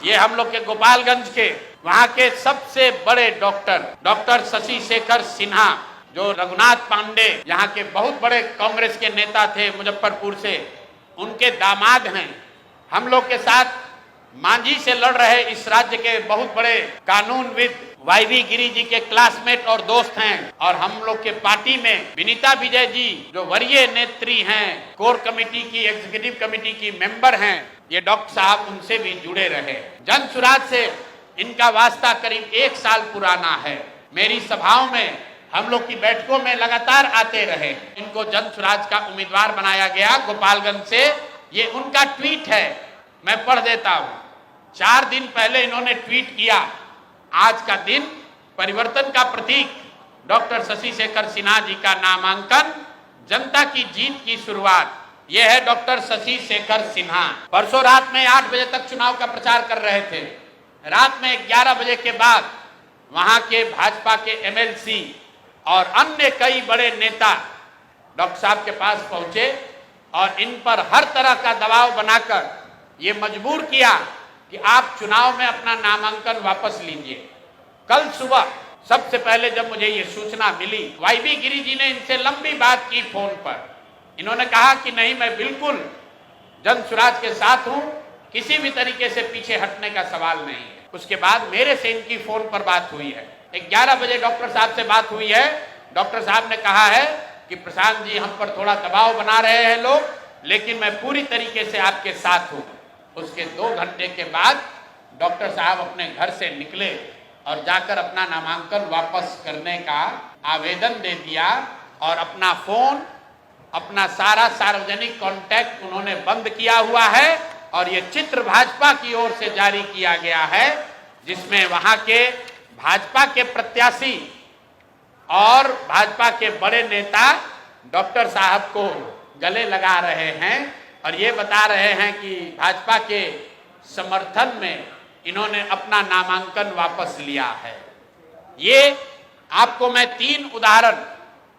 ये हम लोग के गोपालगंज के वहाँ के सबसे बड़े डॉक्टर शशि शेखर सिन्हा, जो रघुनाथ पांडे यहाँ के बहुत बड़े कांग्रेस के नेता थे मुजफ्फरपुर से, उनके दामाद हैं। हम लोग के साथ मांझी से लड़ रहे इस राज्य के बहुत बड़े कानूनविद वाईवी गिरी जी के क्लासमेट और दोस्त हैं। और हम लोग के पार्टी में विनीता विजय जी, जो वरीय नेत्री हैं, कोर कमेटी की, एग्जीक्यूटिव कमेटी की मेंबर हैं, ये डॉक्टर साहब उनसे भी जुड़े रहे। जन सुराज से इनका वास्ता करीब 1 साल पुराना है। मेरी सभाओं में, हम लोग की बैठकों में लगातार आते रहे। इनको जन सुराज का उम्मीदवार बनाया गया गोपालगंज से। ये उनका ट्वीट है, मैं पढ़ देता हूँ। 4 दिन पहले इन्होंने ट्वीट किया, आज का दिन परिवर्तन का प्रतीक, डॉक्टर शशि शेखर सिन्हा जी का नामांकन, जनता की जीत की शुरुआत। यह है डॉक्टर शशि शेखर सिन्हा। परसों रात में 8 बजे तक चुनाव का प्रचार कर रहे थे। रात में 11 बजे के बाद वहां के भाजपा के एमएलसी और अन्य कई बड़े नेता डॉक्टर साहब के पास पहुंचे और इन पर हर तरह का दबाव बनाकर ये मजबूर किया कि आप चुनाव में अपना नामांकन वापस लीजिए। कल सुबह सबसे पहले जब मुझे ये सूचना मिली, वाईवी गिरी जी ने इनसे लंबी बात की फोन पर। इन्होंने कहा कि नहीं, मैं बिल्कुल जन सुराज के साथ हूं, किसी भी तरीके से पीछे हटने का सवाल नहीं है। उसके बाद मेरे से इनकी फोन पर बात हुई है। 11 बजे डॉक्टर साहब से बात हुई है। डॉक्टर साहब ने कहा है कि प्रशांत जी, हम पर थोड़ा दबाव बना रहे हैं लोग, लेकिन मैं पूरी तरीके से आपके साथ हूँ। उसके 2 घंटे के बाद डॉक्टर साहब अपने घर से निकले और जाकर अपना नामांकन वापस करने का आवेदन दे दिया और अपना फोन, अपना सारा सार्वजनिक कांटेक्ट उन्होंने बंद किया हुआ है। और ये चित्र भाजपा की ओर से जारी किया गया है, जिसमें वहां के भाजपा के प्रत्याशी और भाजपा के बड़े नेता डॉक्टर साहब को गले लगा रहे हैं और ये बता रहे हैं कि भाजपा के समर्थन में इन्होंने अपना नामांकन वापस लिया है। ये आपको मैं 3 उदाहरण,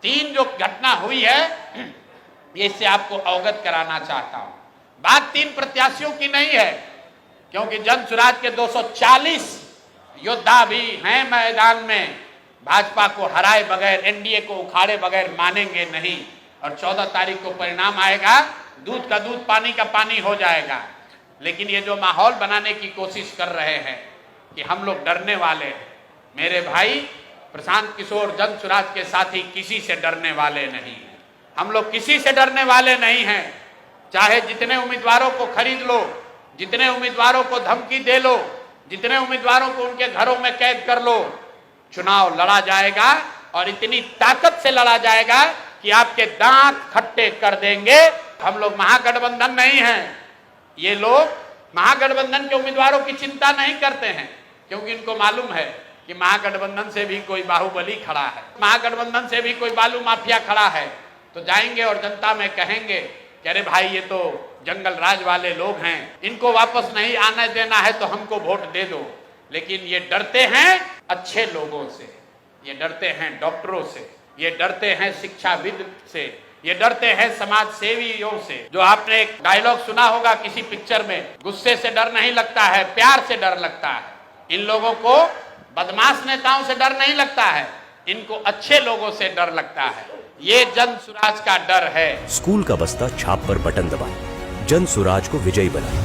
3 जो घटना हुई है, ये इससे आपको अवगत कराना चाहता हूं। बात 3 प्रत्याशियों की नहीं है, क्योंकि जन सुराज के 240 योद्धा भी हैं मैदान में। भाजपा को हराए बगैर, एनडीए को उखाड़े बगैर मानेंगे नहीं। और 14 तारीख को परिणाम आएगा, दूध का दूध, पानी का पानी हो जाएगा। लेकिन ये जो माहौल बनाने की कोशिश कर रहे हैं कि हम लोग डरने वाले हैं, मेरे भाई प्रशांत किशोर जन सुराज के साथी किसी से डरने वाले नहीं हैं। हम लोग किसी से डरने वाले नहीं हैं। चाहे जितने उम्मीदवारों को खरीद लो, जितने उम्मीदवारों को धमकी दे लो, जितने उम्मीदवारों को उनके घरों में कैद कर लो, चुनाव लड़ा जाएगा और इतनी ताकत से लड़ा जाएगा कि आपके दांत खट्टे कर देंगे। हम लोग महागठबंधन नहीं हैं। ये लोग महागठबंधन के उम्मीदवारों की चिंता नहीं करते हैं, क्योंकि इनको मालूम है कि महागठबंधन से भी कोई बाहुबली खड़ा है, महागठबंधन से भी कोई बालू माफिया खड़ा है। तो जाएंगे और जनता में कहेंगे कि अरे भाई, ये तो जंगल राज वाले लोग हैं, इनको वापस नहीं आने देना है तो हमको वोट दे दो। लेकिन ये डरते हैं अच्छे लोगों से, ये डरते हैं डॉक्टरों से, ये डरते हैं शिक्षाविद से, ये डरते हैं समाज सेवियों से। जो आपने एक डायलॉग सुना होगा किसी पिक्चर में, गुस्से से डर नहीं लगता है, प्यार से डर लगता है। इन लोगों को बदमाश नेताओं से डर नहीं लगता है, इनको अच्छे लोगों से डर लगता है। ये जन सुराज का डर है। स्कूल का बस्ता छाप पर बटन दबाएं, जन सुराज को विजयी बनाएं।